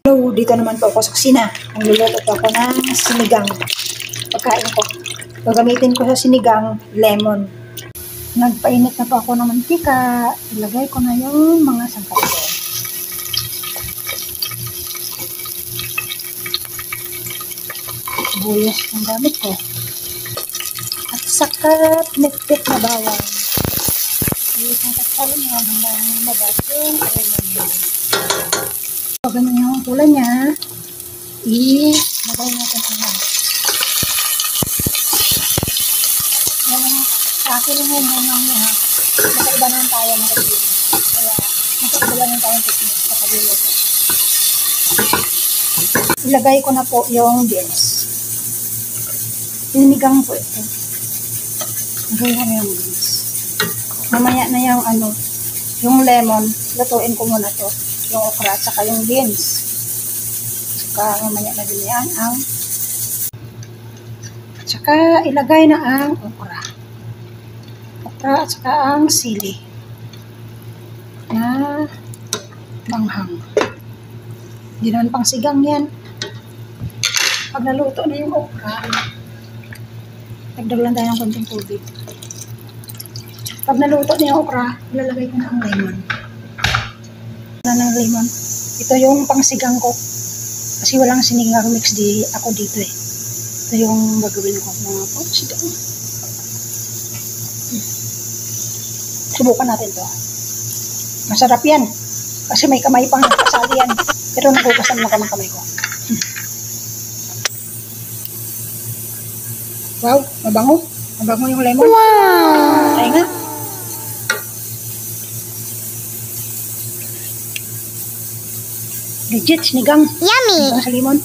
Hello, dito naman po ako sa kusina. Nagluluto po ako ng sinigang. Pagkain ko. Gagamitin ko sa sinigang, lemon. Nagpainit na po ako ng mantika. Ilagay ko na yung mga sangkap ko. Sibuyas ang gamit ko. At saka nipit na bawang. Isang kasalo niya hanggang lumabas yung lemon. Pag ganun yung kulay niya, ilagay natin ang mga. Yan sa akin yung mga niya. Nakaiba naman tayo ng kapilis. Kaya nakaiba naman tayong technique sa kapilis. Ilagay ko na po yung beans. Sinigang po ito. Ilagay ko na yung beans. Mamaya na yung lemon, lutuin ko muna to. Yung okra at saka yung beans. Saka mamaya na din yan ang saka ilagay na ang okra at saka ang sili na manghang. Hindi naman pang sigang yan. Pag naluto na yung okra, dagdag lang tayo ng konting tubig. Pag naluto na yung okra, ilalagay ko na ang lemon. Ng lemon. Ito yung pangsigang ko. Kasi walang sinigang mix ako dito eh. Ito yung gagawin ko mga pangsigang. Subukan natin to. Masarap yan. Kasi may kamay pang nakasali yan. Pero nagugasan lang ako ng kamay ko. Wow, mabango. Mabango yung lemon. Wow! Try nga. Legit, sinigang. Yummy! Sinigang sa limon.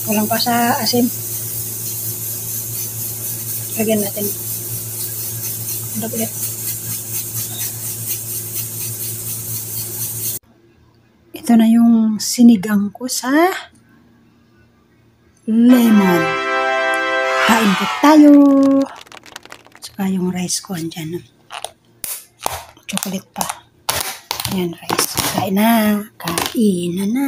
Walang pa sa asin. Lagyan natin. Ulit. Ito na yung sinigang ko sa lemon. Kain po tayo. Saka yung rice ko andyan. Chocolate pa. Ayan, rice. Kain na. Kain na.